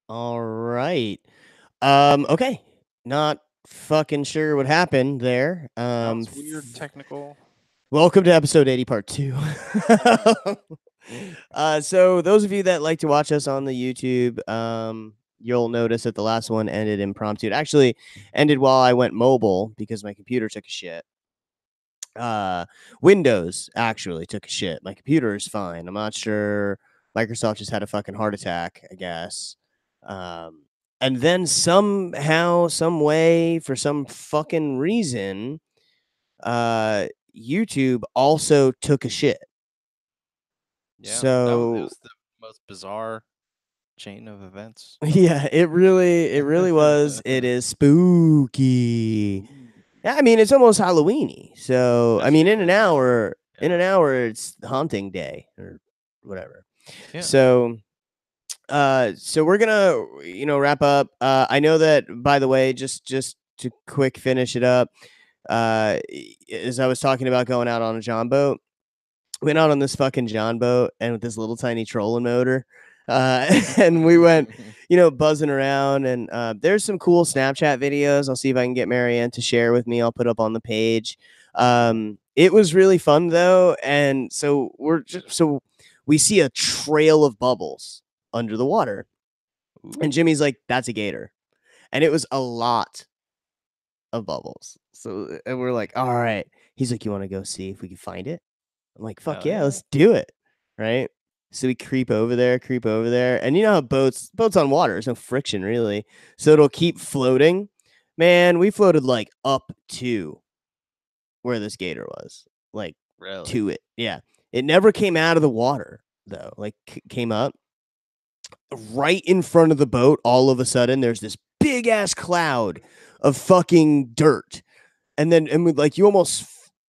All right. Okay. Not fucking sure what happened there. That was weird, technical. Welcome to episode 80, part 2. So those of you that like to watch us on the YouTube, you'll notice that the last one ended impromptu. It actually ended while I went mobile because my computer took a shit. Windows actually took a shit. My computer is fine. I'm not sure. Microsoft just had a fucking heart attack, I guess. Um, and then somehow, some way, for some fucking reason, uh, YouTube also took a shit. Yeah, it So was the most bizarre chain of events. yeah, it really was. It is spooky. Ooh. Yeah, I mean, it's almost Halloweeny. So, I That's mean, true. It is. in Yeah. an hour, it's hunting day or whatever. Yeah. So, so we're gonna, wrap up. I know that, by the way, just to quick finish it up. As I was talking about going out on a John boat, went out on this fucking John boat and with this little tiny trolling motor. And we went, buzzing around. And there's some cool Snapchat videos. I'll see if I can get Marianne to share with me. I'll put up on the page. Cool. It was really fun though. And so so we see a trail of bubbles under the water. And Ooh. Jimmy's like, that's a gator. And it was a lot of bubbles. So, and we're like, all right. He's like, you want to go see if we can find it? I'm like, fuck Hell yeah, yeah. let's do it. Right. So we creep over there. And you know how boats on water, there's no friction really. So it'll keep floating. Man, we floated like up to where this gator was. Like Really? to it. Yeah. It never came out of the water though. Like came up right in front of the boat. All of a sudden, there's this big ass cloud of fucking dirt. And we, like, you almost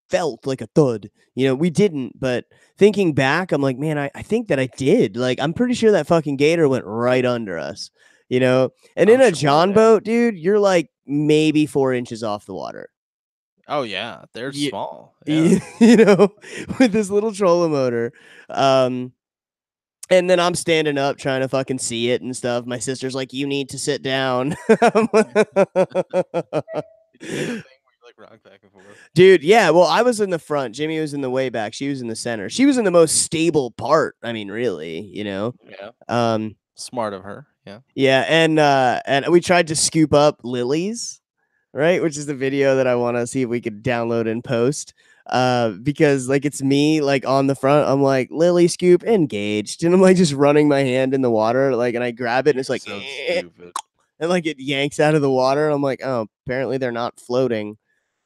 felt like a thud. We didn't, but thinking back, I'm like, man, I think that I did. Like, I'm pretty sure that fucking gator went right under us. And in I'm a sure. John Yeah. boat, dude, you're like maybe 4 inches off the water. Oh yeah. They're You, small. Yeah. you know, with this little trolling motor. Um, and then I'm standing up trying to fucking see it and stuff. My sister's like, "You need to sit down." Did you do the thing where you like rock back and forth? Dude, yeah. Well, I was in the front. Jimmy was in the way back. She was in the center. She was in the most stable part. I mean, really. Yeah. Um, Smart of her. Yeah. yeah, and we tried to scoop up lilies, right? Which is the video that I want to see if we could download and post. Because like it's me like on the front. I'm like lily scoop engaged, and I'm like just running my hand in the water, like, and I grab it, and You're it's like, so stupid. and like it yanks out of the water. I'm like, oh, apparently they're not floating.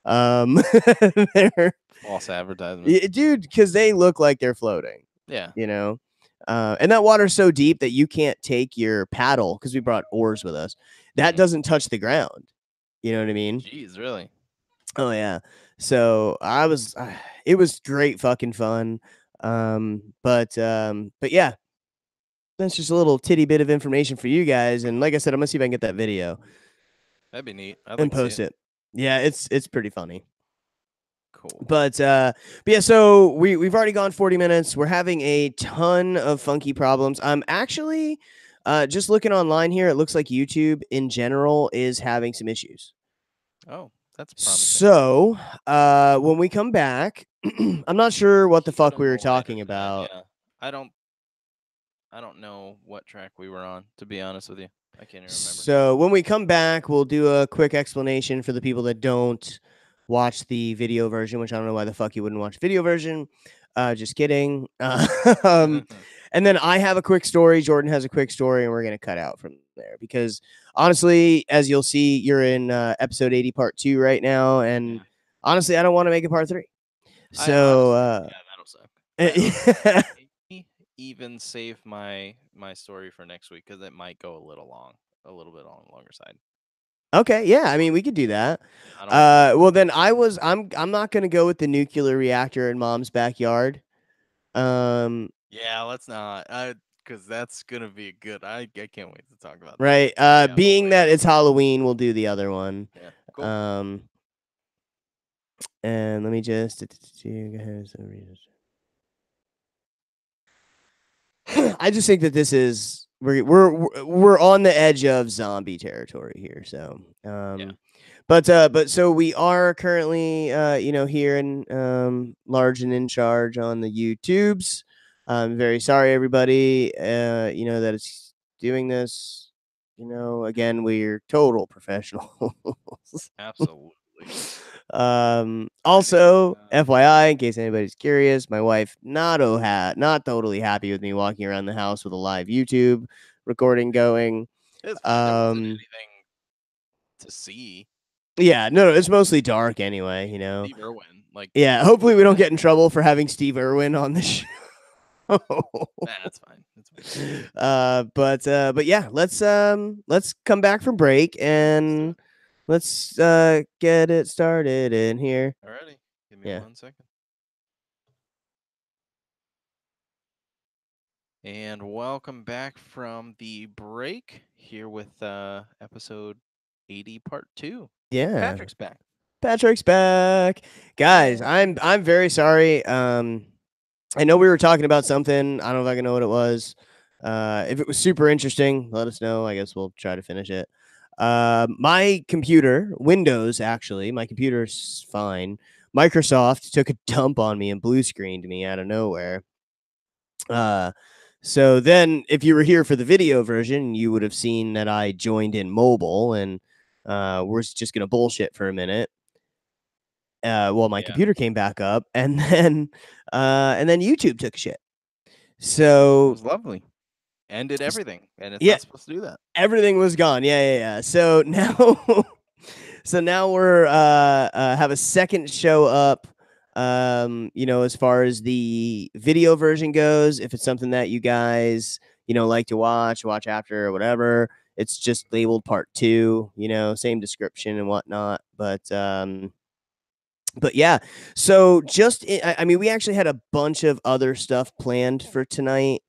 They're False advertisement. dude, because they look like they're floating, Yeah. you know. And that water's so deep that you can't take your paddle because we brought oars with us. That Mm. doesn't touch the ground. You know what I mean? Jeez, really? Oh yeah. So it was great fucking fun. But yeah, that's just a little titty bit of information for you guys. And like I said, I'm gonna see if I can get that video That'd be neat. I'd and like to see it. post it. Yeah, it's pretty funny. Cool. But yeah, so we've already gone 40 minutes. We're having a ton of funky problems. I'm actually just looking online here. It looks like YouTube in general is having some issues. Oh, that's promising. So when we come back, I'm not sure what the Keep it fuck on we the were lighter talking side. about. Yeah. I don't. I don't know what track we were on. To be honest with you, I can't even remember. So when we come back, we'll do a quick explanation for the people that don't watch the video version, which I don't know why the fuck you wouldn't watch video version. Just kidding. Um, and then I have a quick story. Jordan has a quick story, and we're gonna cut out from there because honestly, as you'll see, you're in episode 80, part 2 right now, and Yeah. honestly, I don't want to make it part 3. I honestly, So yeah, that'll suck. I honestly uh, maybe even save my story for next week because it might go a little long, a little bit on the longer side. okay, yeah, I mean we could do that. I don't want to make it. Well then I'm not gonna go with the nuclear reactor in mom's backyard. Um, Yeah, let's not. Because that's gonna be a good. I can't wait to talk about that. right. Yeah, we'll Being wait. that it's Halloween, we'll do the other one. Yeah, cool. Um, and let me just I just think that this is we're on the edge of zombie territory here. So, Yeah, but so we are currently, here and large and in charge on the YouTubes. I'm very sorry, everybody. That it's doing this. Again, we're total professionals. absolutely. Also, Uh, FYI, in case anybody's curious, my wife not totally happy with me walking around the house with a live YouTube recording going. it's fine. There wasn't Um, anything to see. yeah, no, it's mostly dark anyway. Steve Irwin, like, Yeah, hopefully we don't get in trouble for having Steve Irwin on the show. that's fine. That's fine. But yeah, let's come back from break Let's do and it. let's get it started in here. Alrighty, give me Yeah. 1 second. And welcome back from the break here with episode 80 part 2. Yeah. Patrick's back. Patrick's back. Guys, Yeah. I'm very sorry. I know we were talking about something. I don't know if I can know what it was. If it was super interesting, let us know. I guess we'll try to finish it. My computer, Windows actually, my computer's fine. Microsoft took a dump on me and blue screened me out of nowhere. Uh so then if you were here for the video version, you would have seen that I joined in mobile and we're just gonna bullshit for a minute. Well, my Yeah. computer came back up, and then YouTube took a shit. It So was lovely. Ended everything, and it's yeah, not supposed to do that. everything was gone. Yeah. So now, so now we're have a second show up. As far as the video version goes, if it's something that you guys like to watch after or whatever, it's just labeled part 2. Same description and whatnot, but yeah, so I mean, we actually had a bunch of other stuff planned for tonight.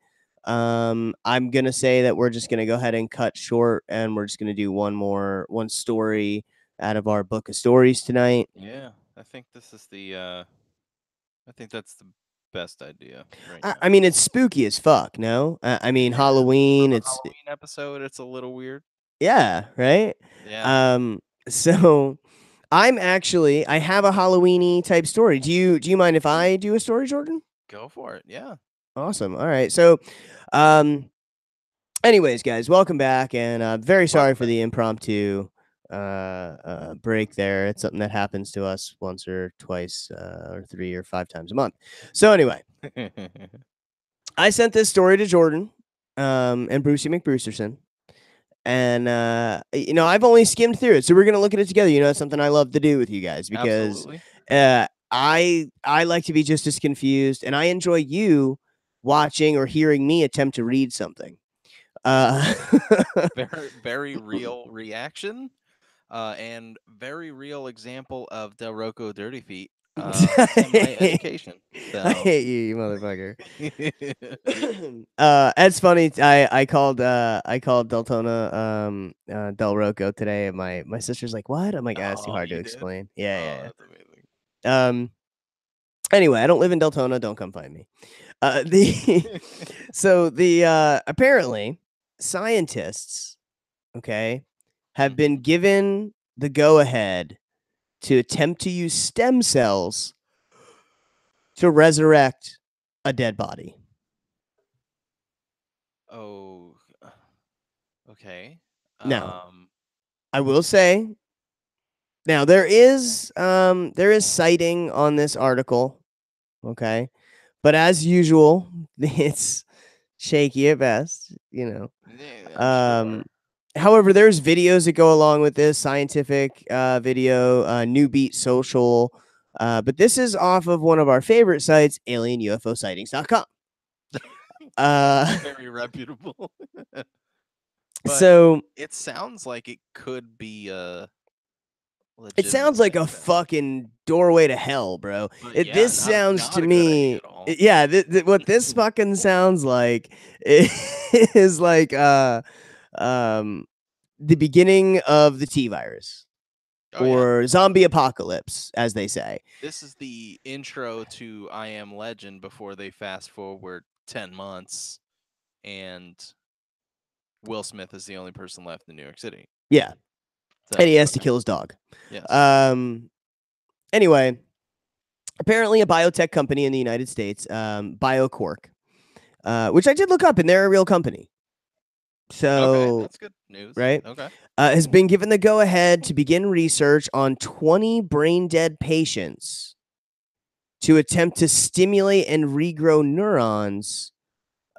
I'm gonna say that we're just gonna go ahead and cut short, and we're just gonna do one story out of our book of stories tonight. Yeah, I think this is the. I think that's the best idea right I now. mean, it's spooky as fuck. No, I mean Yeah, for Halloween. the It's Halloween episode, it's a little weird. yeah, right. Yeah, Um, so I have a Halloweeny type story. Do you mind if I do a story, Jordan? go for it. Yeah. Awesome. All right. So, um, anyways, guys, welcome back, and very sorry Welcome for back. the impromptu break there. It's something that happens to us once or twice, or 3 or 5 times a month. So anyway, I sent this story to Jordan, and Brucey McBrucerson, and I've only skimmed through it, so we're gonna look at it together. It's something I love to do with you guys because Absolutely. I like to be just as confused, and I enjoy you watching or hearing me attempt to read something. Uh, Very, very real reaction, and very real example of Del Rocco Dirty Feet, semi education. I So, hate you, you motherfucker. It's funny. I called Deltona Del Rocco today, and my sister's like, "What?" I'm like, "Ah, it's too oh, hard to you did? explain." Yeah, Oh, yeah, that's amazing. yeah. Anyway, I don't live in Deltona. Don't come find me. The so the apparently scientists, okay, have been Hmm. given the go ahead to attempt to use stem cells to resurrect a dead body. Oh, okay. Now, Um, I will say, now there is citing on this article, okay? But as usual, it's shaky at best. yeah, I'm Um sure. However, there's videos that go along with this scientific video, New Beat Social. But this is off of one of our favorite sites, alienUFOsightings.com. Uh, Very reputable. But so it sounds like it could be a it legitimate sounds like a thing. fucking doorway to hell, bro. But yeah, This not sounds not to a good idea me, at all. yeah, what this fucking sounds like is like um, the beginning of the T virus Oh yeah. or zombie apocalypse, as they say. This is the intro to I Am Legend before they fast forward 10 months. and Will Smith is the only person left in New York City. Yeah. So, And he has to kill his dog. Yes. Anyway, apparently a biotech company in the United States, BioCork, which I did look up, and they're a real company. Okay, So, that's good news. right? Okay. Has been given the go-ahead to begin research on 20 brain-dead patients to attempt to stimulate and regrow neurons,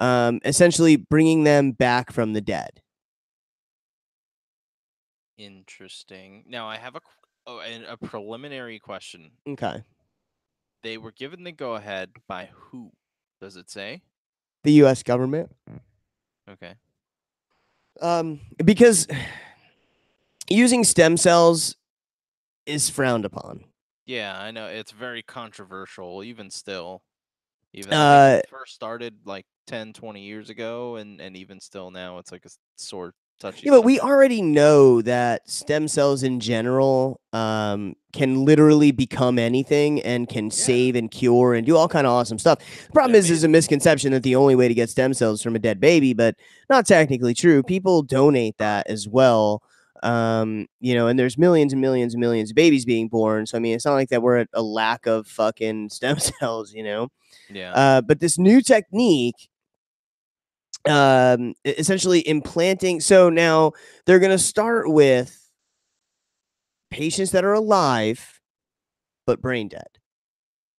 essentially bringing them back from the dead. Interesting. Now I have a preliminary question. Okay. They were given the go ahead by who? Does it say? The U.S. government. Okay. Because using stem cells is frowned upon. Yeah, I know it's very controversial even still. Even I think when it first started like 10, 20 years ago and even still now it's like a sore touchy Yeah, but we subject. already know that stem cells in general can literally become anything and can save and cure and do all kind of awesome stuff. The problem They're is, there's a amazing. misconception that the only way to get stem cells is from a dead baby, but not technically true. People donate that as well. And there's millions and millions and millions of babies being born. So I mean, it's not like that we're at a lack of fucking stem cells. Yeah. But this new technique, essentially implanting. So now they're going to start with patients that are alive but brain dead.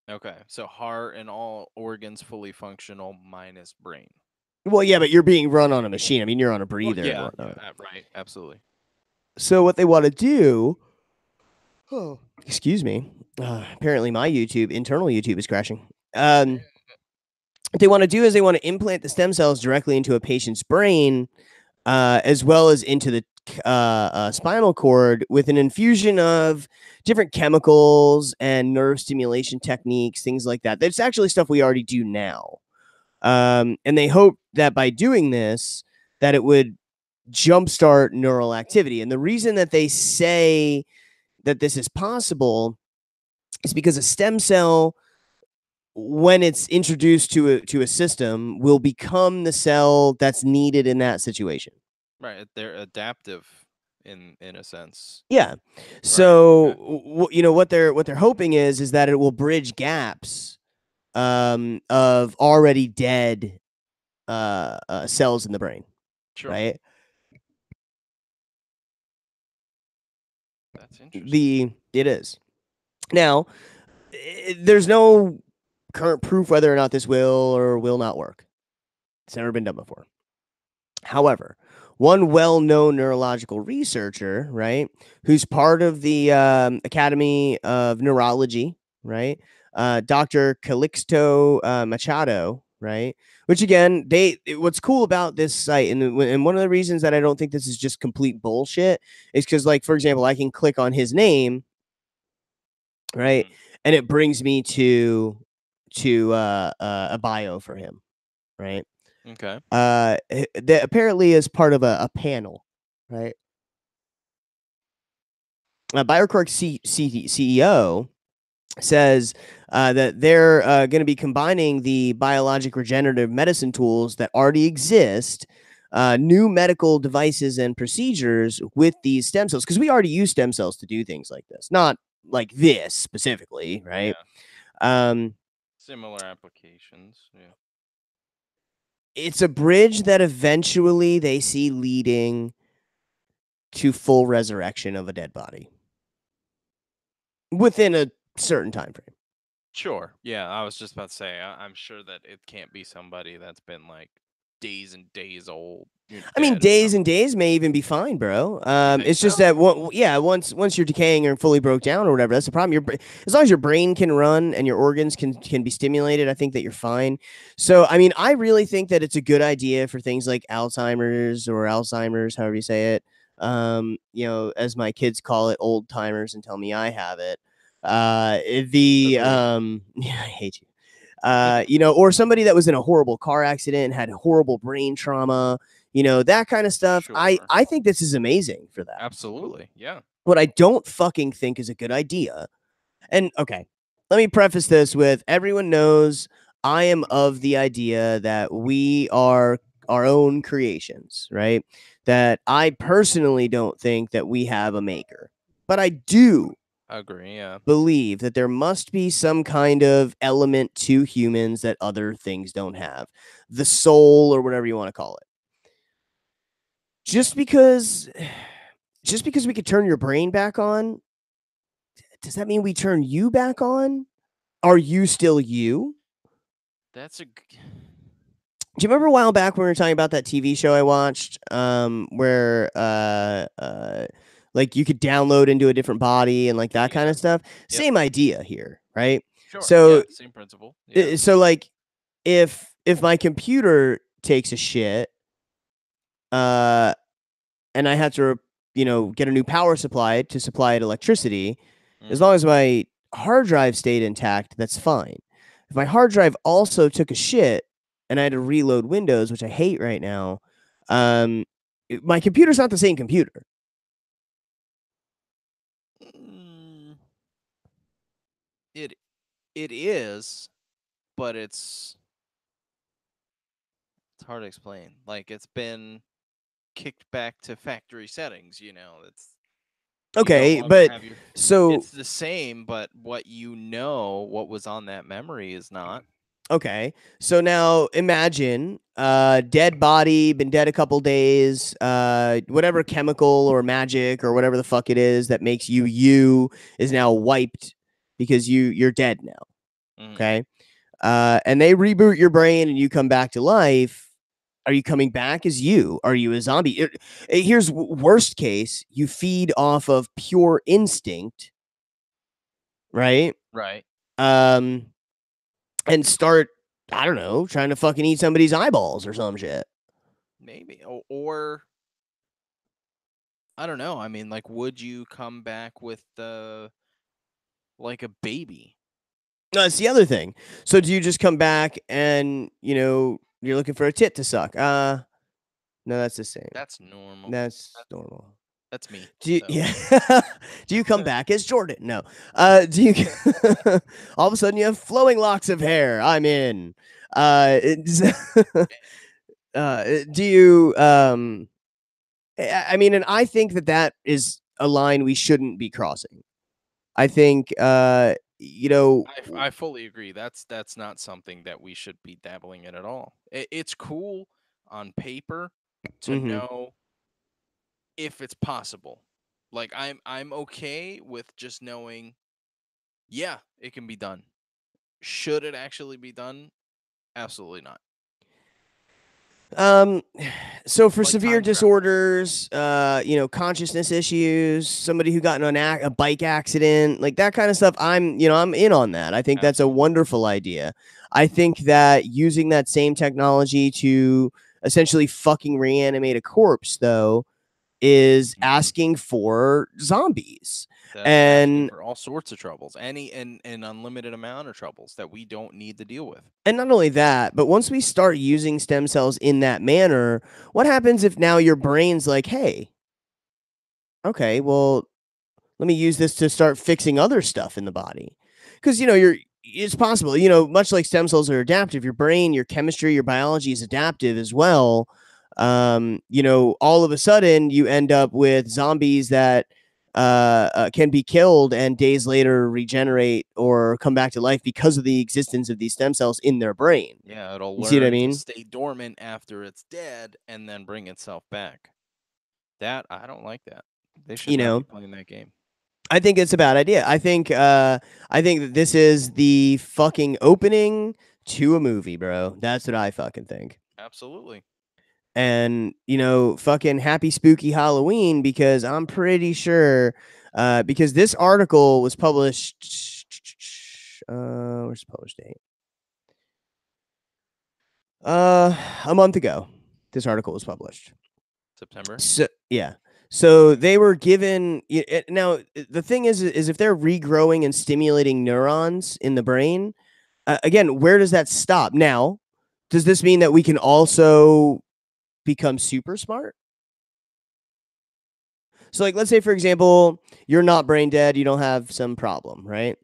Okay. So heart and all organs fully functional minus brain. Well, yeah, but you're being run on a machine. I mean, you're on a breather and whatnot. Right. Absolutely. So what they want to do? Oh, excuse me. Apparently, my internal YouTube is crashing. What they want to do is they want to implant the stem cells directly into a patient's brain, as well as into the spinal cord, with an infusion of different chemicals and nerve stimulation techniques, things like that. That's actually stuff we already do now. And they hope that by doing this, that it would jumpstart neural activity. And the reason that they say that this is possible is because a stem cell, when it's introduced to a system, will become the cell that's needed in that situation. Right. They're adaptive in a sense. Yeah. So what they're hoping is that it will bridge gaps of already dead cells in the brain. Sure. Right. That's interesting. It is. Now, there's no current proof whether or not this will or will not work. It's never been done before. However, one well-known neurological researcher, right, who's part of the Academy of Neurology, right, Dr. Calixto Machado, right, which again, what's cool about this site, and one of the reasons that I don't think this is just complete bullshit is because, like, for example, I can click on his name, right, and it brings me to a bio for him, right. Okay. That apparently is part of a panel, right? BioCork CEO says that they're going to be combining the biologic regenerative medicine tools that already exist, new medical devices and procedures with these stem cells, because we already use stem cells to do things like this, not like this specifically, right? Yeah. Similar applications. Yeah. It's a bridge that eventually they see leading to full resurrection of a dead body within a certain time frame. Sure. Yeah, I was just about to say, I'm sure that it can't be somebody that's been like days and days old. You're I mean, dead days and days may even be fine, bro. You think It's just so? that once you're decaying or fully broke down or whatever, that's the problem. As long as your brain can run and your organs can be stimulated, I think that you're fine. So, I mean, I really think that it's a good idea for things like Alzheimer's, however you say it. As my kids call it, old timers, and tell me I have it. Yeah, I hate you. Or somebody that was in a horrible car accident, had horrible brain trauma, that kind of stuff. I Sure. I think this is amazing for that. Absolutely. Yeah. What I don't fucking think is a good idea. And okay, let me preface this with, everyone knows I am of the idea that we are our own creations, right? That I personally don't think that we have a maker, but I do Agree. Yeah. believe that there must be some kind of element to humans that other things don't have, the soul or whatever you want to call it. Yeah. Just because, just because we could turn your brain back on, does that mean we turn you back on? Are you still you? That's a. Do you remember a while back when we were talking about that TV show I watched, where like you could download into a different body and like that kind Yeah. of stuff? Yep. Same idea here, right? Sure. So, Yeah. Same principle. Yeah. so like if my computer takes a shit, uh, and I have to, get a new power supply to supply it electricity, as Mm-hmm. long as my hard drive stayed intact, that's fine. If my hard drive also took a shit and I had to reload Windows, which I hate right now, um, my computer's not the same computer. Mm, it it is, but it's hard to explain. Like it's been kicked back to factory settings. It's you no Okay, longer but have your. so It's the same, but what was on that memory is not. okay, so now imagine dead body, been dead a couple days, whatever chemical or magic or whatever the fuck it is that makes you you is now wiped because you're dead now. Mm-hmm. Okay, and they reboot your brain and you come back to life. Are you coming back as you? Are you a zombie? Here's worst case: you feed off of pure instinct, right? Right. Um, and start, I don't know, trying to fucking eat somebody's eyeballs or some shit. Maybe. Or I don't know. I mean, like, would you come back with like a baby? No, that's the other thing. So do you just come back and, you're looking for a tit to suck? No, that's the same. That's normal. That's normal. That's me. Do you, So yeah. Do you come back as Jordan? No. Do you all of a sudden you have flowing locks of hair? I'm in. Do you I mean, and I think that that is a line we shouldn't be crossing. I think I fully agree. That's not something that we should be dabbling in at all. It's cool on paper to mhm. know if it's possible. Like I'm okay with just knowing, yeah, it can be done. Should it actually be done? Absolutely not. Um, so for Like severe time travel. disorders, consciousness issues, somebody who got in a bike accident, like that kind of stuff, I'm in on that. I think that's a Absolutely. wonderful idea. I think that using that same technology to essentially fucking reanimate a corpse, though, is Hmm. asking for zombies. That's asking And for all sorts of troubles, any and an unlimited amount of troubles that we don't need to deal with. and not only that, but once we start using stem cells in that manner, what happens if now your brain's like, hey, okay, well, let me use this to start fixing other stuff in the body. Because, it's possible, much like stem cells are adaptive, your brain, your chemistry, your biology is adaptive as well. All of a sudden you end up with zombies that can be killed and days later regenerate or come back to life because of the existence of these stem cells in their brain. Yeah, it'll You see what I learn to mean? stay dormant after it's dead and then bring itself back. That I don't like that. They should You not be know, playing that game. I think it's a bad idea. I think that this is the fucking opening to a movie, bro. That's what I fucking think. Absolutely. And, fucking happy spooky Halloween because I'm pretty sure because this article was published where's the published date? A month ago. This article was published. September. So yeah. So they were given now the thing is if they're regrowing and stimulating neurons in the brain, again, where does that stop? Now, does this mean that we can also become super smart? So like let's say for example, you're not brain dead, you don't have some problem, right?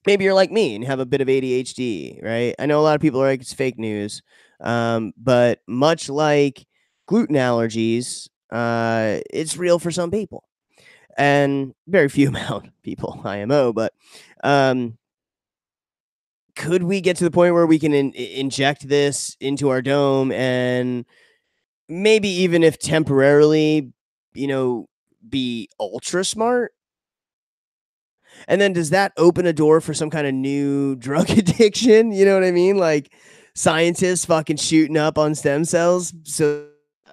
Maybe you're like me and have a bit of ADHD, right? I know a lot of people are like it's fake news. But much like gluten allergies, it's real for some people, and very few amount of people IMO. But um, could we get to the point where we can inject this into our dome and maybe even if temporarily, you know, be ultra smart? And then does that open a door for some kind of new drug addiction? You know what I mean? Like scientists fucking shooting up on stem cells. So Uh,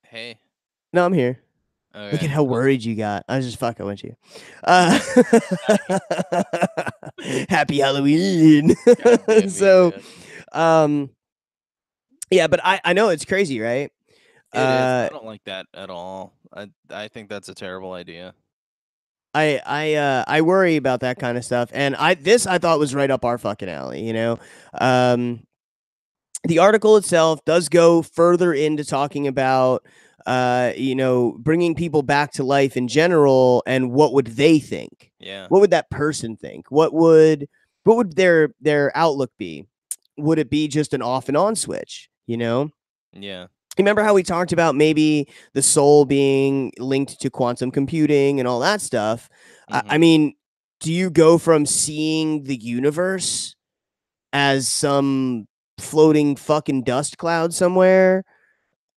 hey. no, I'm here. Look Okay. at how Cool. worried you got. I was just fucking with you. Uh, Happy Halloween. God damn you, So, man. um, yeah, but I know it's crazy, right? It is. I Uh, don't like that at all. I think that's a terrible idea. I worry about that kind of stuff, and I thought was right up our fucking alley. Um, the article itself does go further into talking about bringing people back to life in general, and what would they think? Yeah. What would that person think? What would their outlook be? Would it be just an off and on switch? Yeah. Remember how we talked about maybe the soul being linked to quantum computing and all that stuff? I Mhm. mean, do you go from seeing the universe as some floating fucking dust cloud somewhere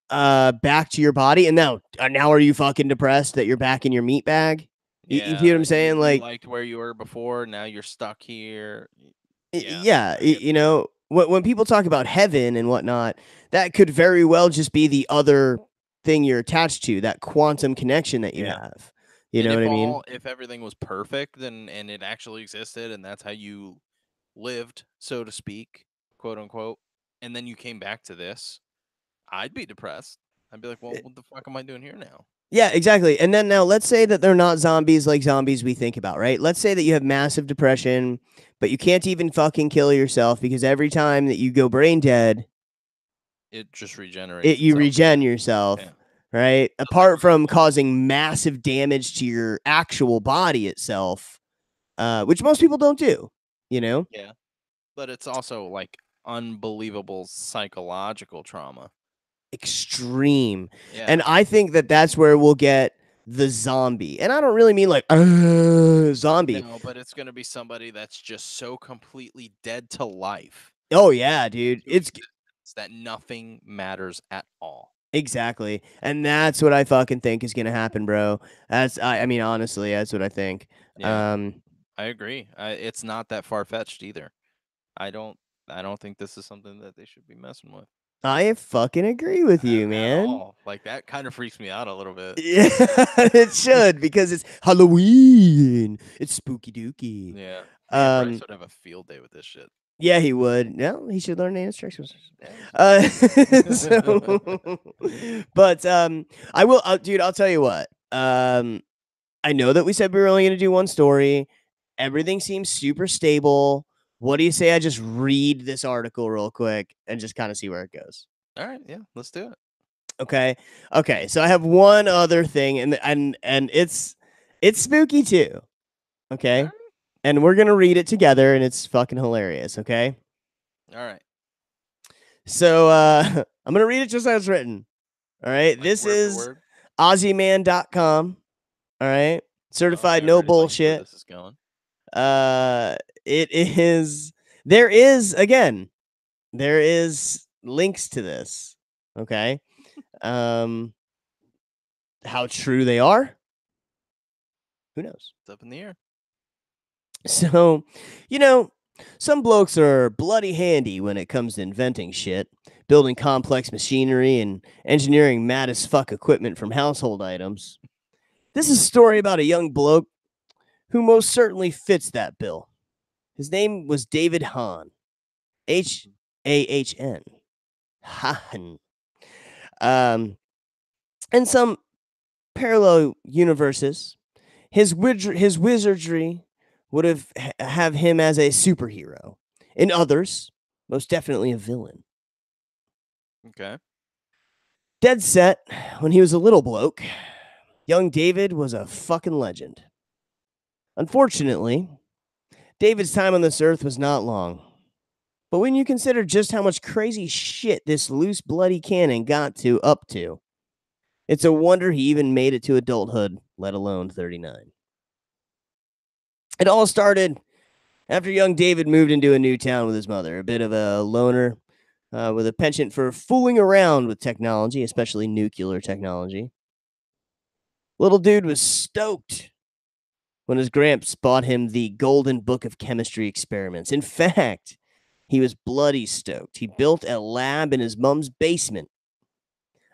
back to your body, and now are you fucking depressed that you're back in your meat bag? You see what I'm Yeah. You saying? you Like, liked where you were before. Now you're stuck here. Yeah. Yeah, I get what you're saying. when people talk about heaven and whatnot, that could very well just be the other thing you're attached to, that quantum connection that you Yeah. have. You And know what I mean? if everything was perfect and it actually existed and that's how you lived, so to speak, quote unquote, and then you came back to this, I'd be depressed. I'd be like, well, what the fuck am I doing here now? Yeah, exactly. And then now let's say that they're not zombies like zombies we think about, right? Let's say that you have massive depression, but you can't even fucking kill yourself because every time that you go brain dead, It just regenerates you itself. regen Yeah. yourself, right? So like Apart from causing massive damage to your actual body itself, which most people don't do, you know? yeah. But it's also like unbelievable psychological trauma. Extreme. And Yeah. I think that that's where we'll get the zombie. And I don't really mean like zombie. No, but it's gonna be somebody that's just so completely dead to life, Oh yeah, dude. to It's existence, that nothing matters at all. exactly. And that's what I fucking think is gonna happen, bro. I mean, honestly, that's what I think. Yeah, Um, I agree. It's not that far fetched either. I don't. I don't think this is something that they should be messing with I fucking agree with you, at man. all. Like that kind of freaks me out a little bit. Yeah, it should because it's Halloween. It's spooky dooky. Yeah, man. Bryce Um, would have a field day with this shit. yeah, he would. No, he should learn the instructions. Yeah, he should. Uh, so, but I will, dude. I'll tell you what. I know that we said we were only going to do one story. Everything seems super stable. What do you say I just read this article real quick and just kind of see where it goes? All right, yeah, let's do it. Okay. Okay. So I have one other thing, and it's spooky too. All Okay. right, And we're gonna read it together, and it's fucking hilarious. Okay. all right. So I'm gonna read it just as written. All right. Like This word for is word. OzzyMan.com. All right. Okay, Certified I no already like where bullshit. this is going. It is there is again, there is links to this. Okay. Um how true they are? Who knows? It's up in the air. So, you know, some blokes are bloody handy when it comes to inventing shit, building complex machinery and engineering mad as fuck equipment from household items. This is a story about a young bloke who most certainly fits that bill. His name was David Hahn. Hahn. Hahn. Um, in some parallel universes, his wizardry would have him as a superhero. In others, most definitely a villain. Okay. Dead set, when he was a little bloke, young David was a fucking legend. Unfortunately, David's time on this earth was not long. But when you consider just how much crazy shit this loose, bloody cannon got up to, it's a wonder he even made it to adulthood, let alone 39. It all started after young David moved into a new town with his mother, a bit of a loner, with a penchant for fooling around with technology, especially nuclear technology. Little dude was stoked when his gramps bought him the Golden Book of Chemistry experiments. In fact, he was bloody stoked. He built a lab in his mom's basement,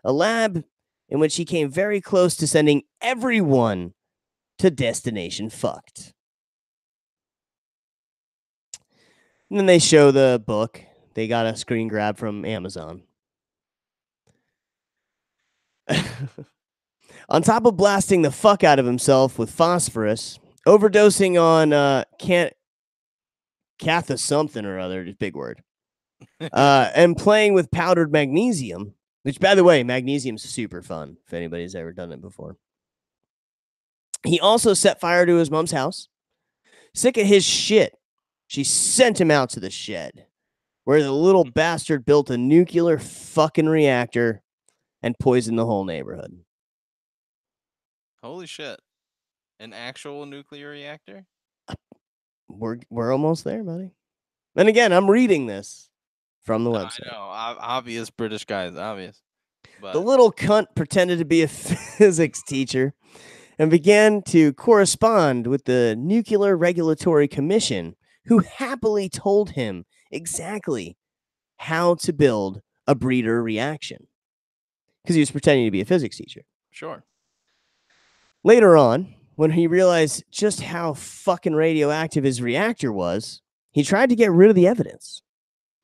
a lab in which he came very close to sending everyone to destination fucked. And then they show the book. They got a screen grab from Amazon. On top of blasting the fuck out of himself with phosphorus, overdosing on catha something or other, just big word, and playing with powdered magnesium, which, by the way, magnesium's super fun if anybody's ever done it before. He also set fire to his mom's house. Sick of his shit, she sent him out to the shed, where the little bastard built a nuclear fucking reactor and poisoned the whole neighborhood. Holy shit. An actual nuclear reactor? We're almost there, buddy. And again, I'm reading this from the website. I know. Obvious British guys, obvious. The But little cunt pretended to be a physics teacher and began to correspond with the Nuclear Regulatory Commission, who happily told him exactly how to build a breeder reaction because he was pretending to be a physics teacher. sure. Later on, when he realized just how fucking radioactive his reactor was, he tried to get rid of the evidence.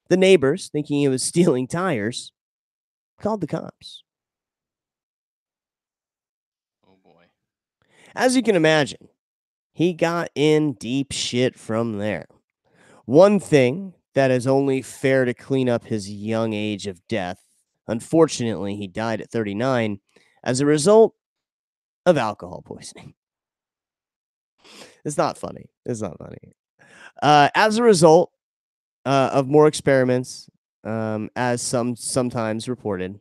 The neighbors, thinking he was stealing tires, called the cops. Oh boy. As you can imagine, he got in deep shit from there. One thing that is only fair to clean up his young age of death. Unfortunately, he died at 39 as a result of alcohol poisoning. It's not funny. It's not funny. As a result of more experiments, as sometimes reported.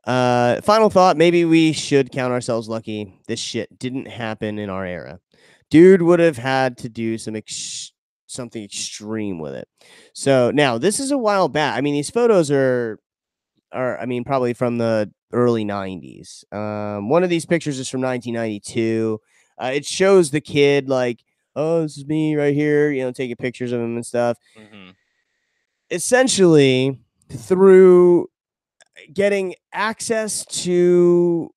Final thought, maybe we should count ourselves lucky this shit didn't happen in our era. Dude would have had to do something extreme with it. So now this is a while back. I mean, these photos are I mean, probably from the early 90s. One of these pictures is from 1992. It shows the kid like, oh, this is me right here, taking pictures of him and stuff. Mm-hmm. Essentially, through getting access to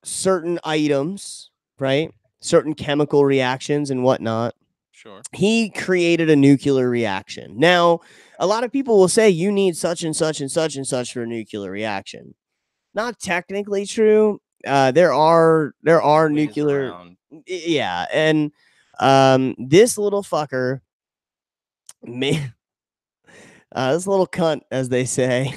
certain items, right? Certain chemical reactions and whatnot, Sure. he created a nuclear reaction. Now, a lot of people will say you need such and such and such and such for a nuclear reaction. Not technically true. There are Ways nuclear, around. yeah, and this little fucker, man, this little cunt, as they say,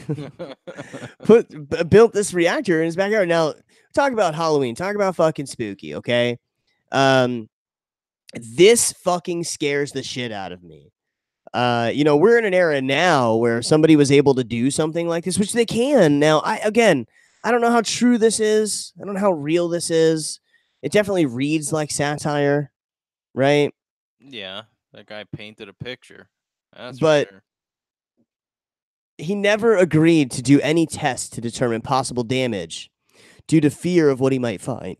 built this reactor in his backyard. Now, talk about Halloween. Talk about fucking spooky. Okay, this fucking scares the shit out of me. We're in an era now where somebody was able to do something like this, which they can now. I don't know how true this is. I don't know how real this is. It definitely reads like satire, right? Yeah. That guy painted a picture. That's for But sure. he never agreed to do any tests to determine possible damage due to fear of what he might find.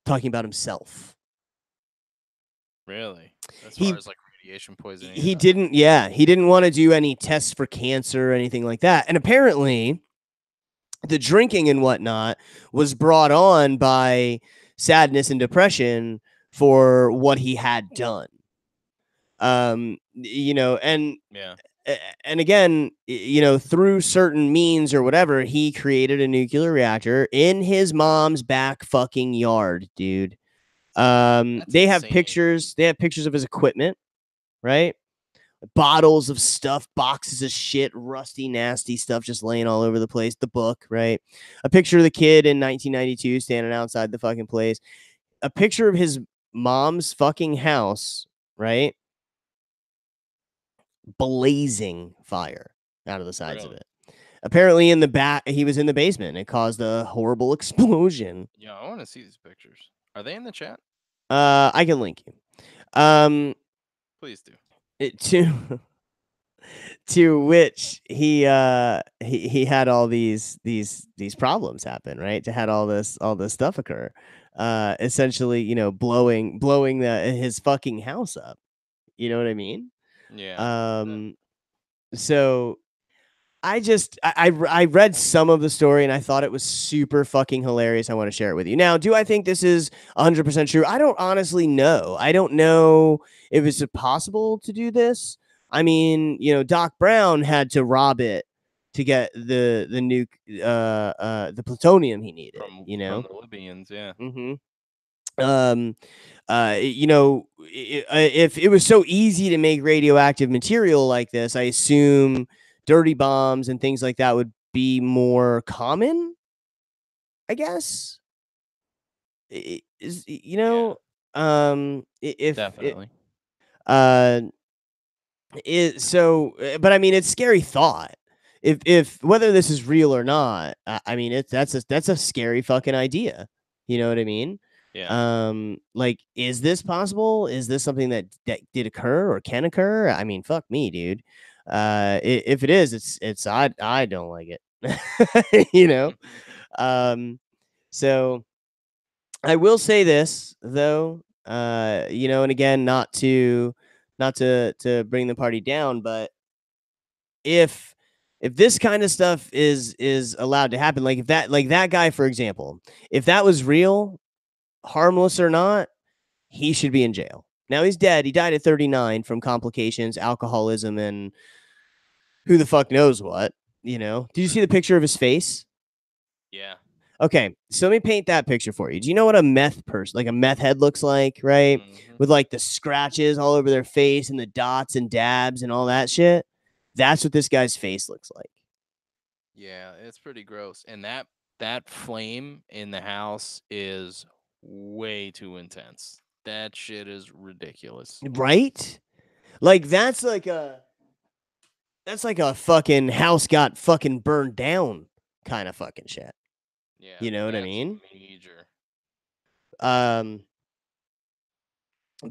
Talking about himself. Really? As far He as like radiation poisoning and he stuff. didn't want to do any tests for cancer or anything like that. And apparently the drinking and whatnot was brought on by sadness and depression for what he had done. And Yeah. and again, through certain means or whatever, he created a nuclear reactor in his mom's back fucking yard, dude. That's They have insane. pictures. They have pictures of his equipment, right? Bottles of stuff, boxes of shit, rusty, nasty stuff just laying all over the place. The book, right? A picture of the kid in 1992 standing outside the fucking place. A picture of his mom's fucking house, right? blazing fire out of the sides of Really? it. Apparently, in the back, he was in the basement. And it caused a horrible explosion. Yeah, I want to see these pictures. Are they in the chat? I can link you. Um, Please do. to to which he had all these problems happen, right? To had all this stuff occur, essentially, blowing his fucking house up. You know what I mean? Yeah. Um, so I read some of the story and I thought it was super fucking hilarious. I want to share it with you. Now, do I think this is 100% true? I don't honestly know. I don't know if it's possible to do this. I mean, Doc Brown had to rob it to get the nuke, the plutonium he needed. From the Libyans, yeah. Mm-hmm. Um, if it was so easy to make radioactive material like this, I assume dirty bombs and things like that would be more common, I guess. Is Yeah, if it definitely. uh but I mean, it's scary thought. If whether this is real or not, I mean, that's a scary fucking idea. You know what I mean? Yeah. Like, is this possible? Is this something that did occur or can occur? I mean, fuck me, dude. If it is, I don't like it. you know. Um, so I will say this though, and again, not to bring the party down, but if this kind of stuff is allowed to happen, like if that guy, for example, if that was real, harmless or not, he should be in jail. Now he's dead. He died at 39 from complications, alcoholism, and who the fuck knows what. Did you see the picture of his face? Yeah. Okay, so let me paint that picture for you. Do you know what a meth person, like a meth head, looks like, right? Hmm. With like the scratches all over their face and the dots and dabs and all that shit. That's what this guy's face looks like. Yeah, it's pretty gross. And that flame in the house is way too intense. That shit is ridiculous. Right? Like that's like a fucking house got fucking burned down kind of fucking shit. Yeah, You know what I that's mean? major. Um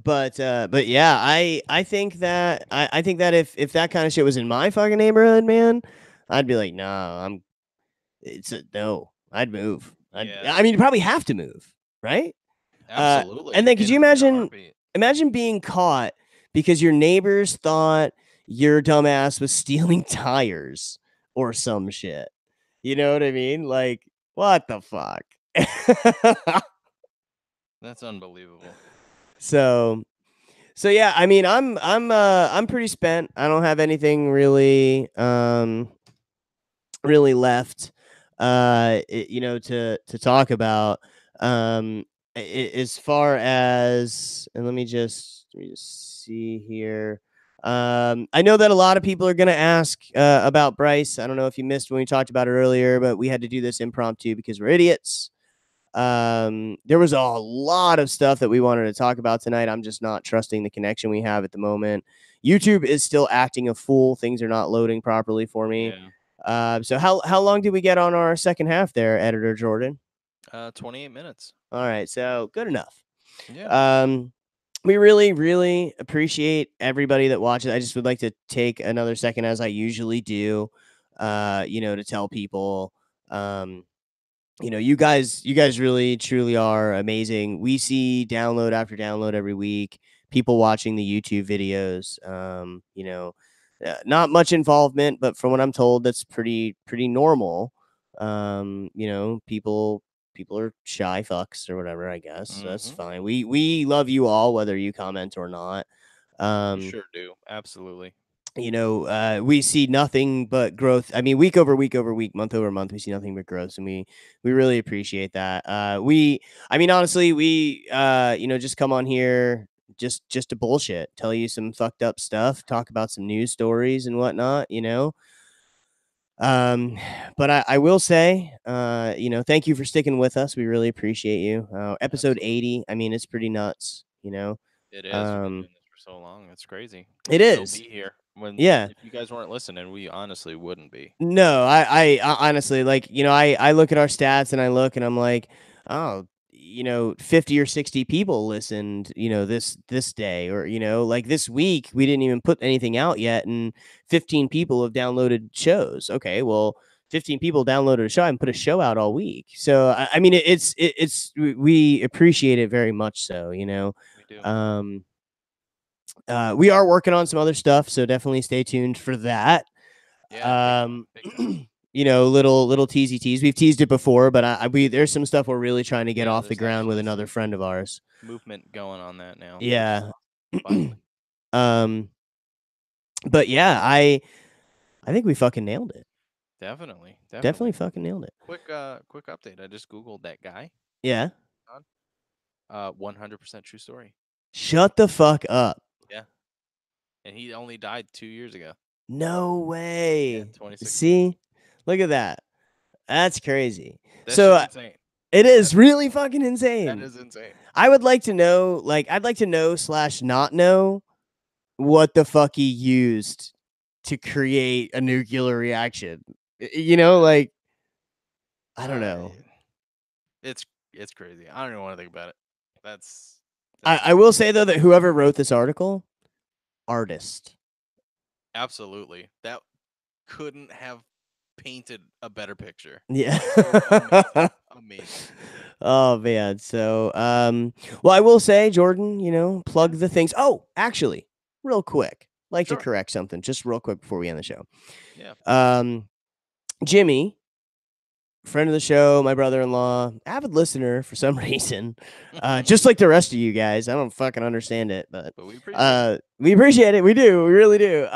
but yeah, I think that if that kind of shit was in my fucking neighborhood, man, I'd be like, nah, it's a no. I'd move. Yeah, I mean, you probably have to move, right? And absolutely. then could you In a imagine heartbeat. being caught because your neighbors thought your dumbass was stealing tires or some shit? You know what I mean? Like, what the fuck? That's unbelievable. so so yeah, I mean, I'm pretty spent. I don't have anything really left to talk about. As far as, and let me just see here. I know that a lot of people are going to ask about Bryce. I don't know if you missed when we talked about it earlier, but we had to do this impromptu because we're idiots. There was a lot of stuff that we wanted to talk about tonight. I'm just not trusting the connection we have at the moment. YouTube is still acting a fool. Things are not loading properly for me. Yeah. So how long did we get on our second half there, Editor Jordan? 28 minutes. All right, so good enough. Yeah. Um, we really, really appreciate everybody that watches. I just would like to take another second, as I usually do, to tell people, you guys really truly are amazing. We see download after download every week, people watching the YouTube videos. Not much involvement, but from what I'm told, that's pretty normal. People are shy fucks or whatever, I guess. So that's Hmm. fine. We love you all, whether you comment or not. We um sure do. Absolutely. we see nothing but growth. I mean, week over week over week, month over month, we see nothing but growth, and we really appreciate that. I mean, honestly, we just come on here just to bullshit, tell you some fucked up stuff, talk about some news stories and whatnot. Um, but I will say, thank you for sticking with us. We really appreciate you. Episode Absolutely. 80. I mean, it's pretty nuts. It is. We've been Um, doing this for so long. It's crazy. it We'd still is. be here. When Yeah. if you guys weren't listening, we honestly wouldn't be. No, honestly, like, I look at our stats and I look and I'm like, oh, 50 or 60 people listened, this day, or, like this week, we didn't even put anything out yet. And 15 people have downloaded shows. Okay. Well, 15 people downloaded a show and put a show out all week. So, I mean, we appreciate it very much. So, We do. um, we are working on some other stuff. So definitely stay tuned for that. Yeah, big time, Um, big time. little teasy tease. We've teased it before, but there's some stuff we're really trying to get Yeah, off the there's ground with actually another some friend of ours. movement going on that now, which is Yeah. awesome. Finally. um, but yeah, I think we fucking nailed it. Definitely, Definitely definitely. fucking nailed it. Quick update. I just googled that guy. Yeah. 100% true story. Shut the fuck up. Yeah, and he only died 2 years ago. No Yeah, way. 2016. See, look at that. That's crazy. That So shit's insane. it is That's really insane. fucking That insane. is insane. I would like to know, like, I'd like to know slash not know what the fuck he used to create a nuclear reaction. Uh, Like, I don't uh, know. it's it's crazy. I don't even want to think about it. That's I, that's I will insane. say though that whoever wrote this article, artist. Absolutely. That couldn't have painted a better picture. Yeah. So amazing. Amazing. Oh man. So well, I will say, Jordan, Yeah, plug the things. Oh, actually, real quick. Like to sure. correct something just real quick before we end the show. Yeah. Um Jimmy, friend of the show, my brother-in-law, avid listener for some reason. Just like the rest of you guys. I don't fucking understand it, but But we appreciate it. we appreciate it. We do. We really do.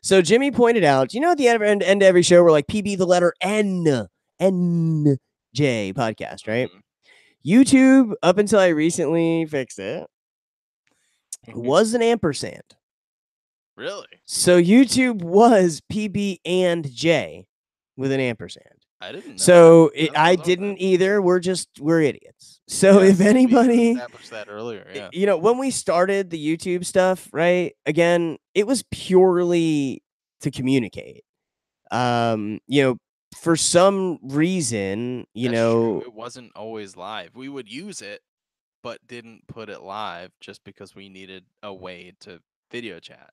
So Jimmy pointed out, at the end of every show, we're like PB the letter N J podcast, right? Mhm. YouTube, up until I recently fixed it, was an ampersand. Really? So YouTube was PB and J with an ampersand. I didn't know that. So I I don't know that. didn't either. We're idiots. So if Yes, we anybody, established that earlier. Yeah. when we started the YouTube stuff, right? Again, it was purely to communicate. Um, you know, for some reason, That's true. It wasn't always live. We would use it, but didn't put it live just because we needed a way to video chat.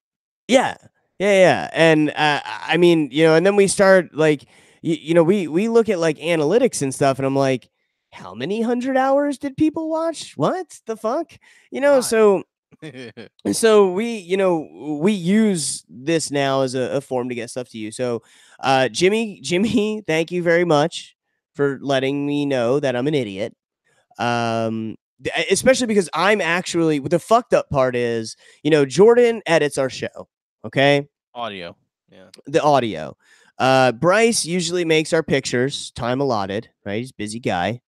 yeah. Yeah, yeah. And I mean, and then we start like we look at like analytics and stuff and I'm like, how many 100 hours did people watch? What the fuck? Why? So we use this now as a form to get stuff to you. So Jimmy, thank you very much for letting me know that I'm an idiot. Especially because I'm actually, the fucked up part is, Jordan edits our show. Okay. Audio. Yeah. The audio. Bryce usually makes our pictures, time allotted, right? He's a busy guy.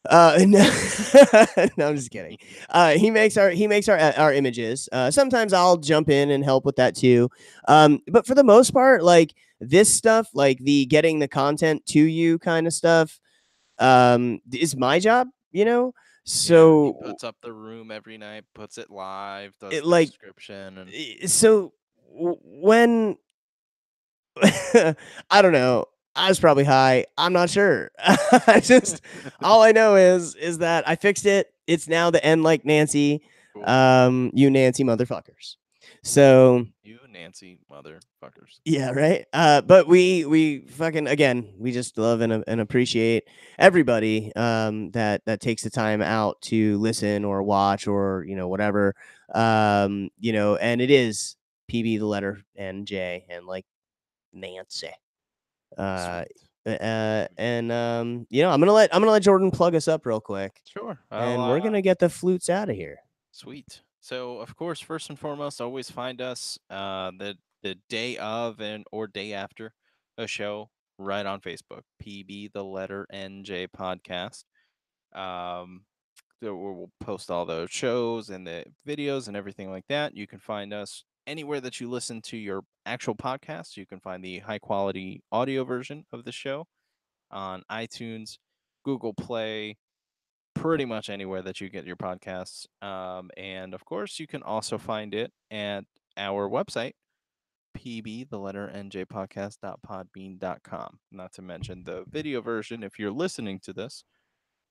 No, no, I'm just kidding. He makes our images. Sometimes I'll jump in and help with that too. But for the most part, like this stuff, like the getting the content to you kind of stuff, is my job. Yeah. He So puts up the room every night, puts it live, does it the like description, and so when I don't know. I was probably high. I'm not sure. I just all I know is that I fixed it. It's now the end like Nancy. cool. You Nancy motherfuckers. So You Nancy motherfuckers. yeah, right. But we fucking again, we just love and appreciate everybody that takes the time out to listen or watch or whatever. And it is PB the letter NJ and like Nancy. Uh, Sweet. and I'm gonna let Jordan plug us up real quick, Sure. and we're gonna get the flutes out of here. Sweet. So, of course, first and foremost, always find us the day of and or day after a show right on Facebook. PB the letter NJ podcast. Um, so we'll post all those shows and the videos and everything like that. You can find us anywhere that you listen to your actual podcast. You can find the high quality audio version of the show on iTunes, Google Play, pretty much anywhere that you get your podcasts. And of course, you can also find it at our website, PB, the letter NJ podcast.podbean.com. Not to mention the video version if you're listening to this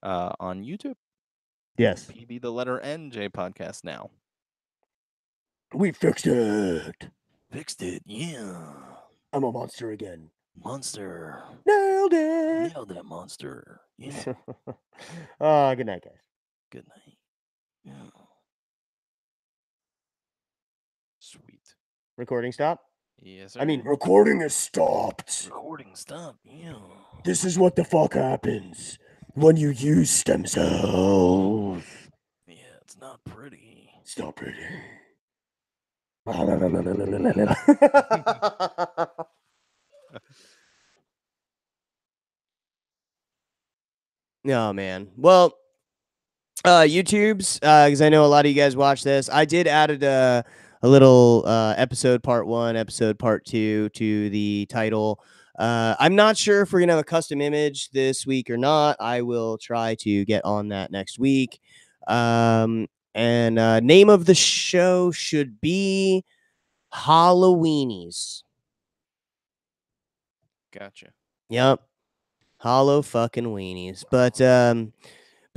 on YouTube. Yes. PB, the letter NJ podcast now. We fixed it. Fixed it, yeah. I'm a monster again. Monster. Nailed it. Nailed that monster. Yeah. Good night, guys. Good night. Yeah. Sweet. Recording stop? Yes, sir. I mean, recording is stopped. Recording stop. Yeah. This is what the fuck happens when you use stem cells. Yeah, it's not pretty. It's not pretty. Oh man. Well, YouTube's because I know a lot of you guys watch this. I did added a little episode part 1, episode part 2 to the title. I'm not sure if we're gonna have a custom image this week or not. I will try to get on that next week. And name of the show should be Halloweenies. Gotcha. Yep. Hollow fucking weenies. But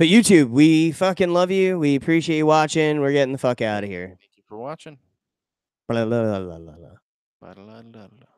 YouTube, we fucking love you. We appreciate you watching. We're getting the fuck out of here. Thank you for watching. Blah, blah, blah, blah, blah. Ba-da-la-la-la.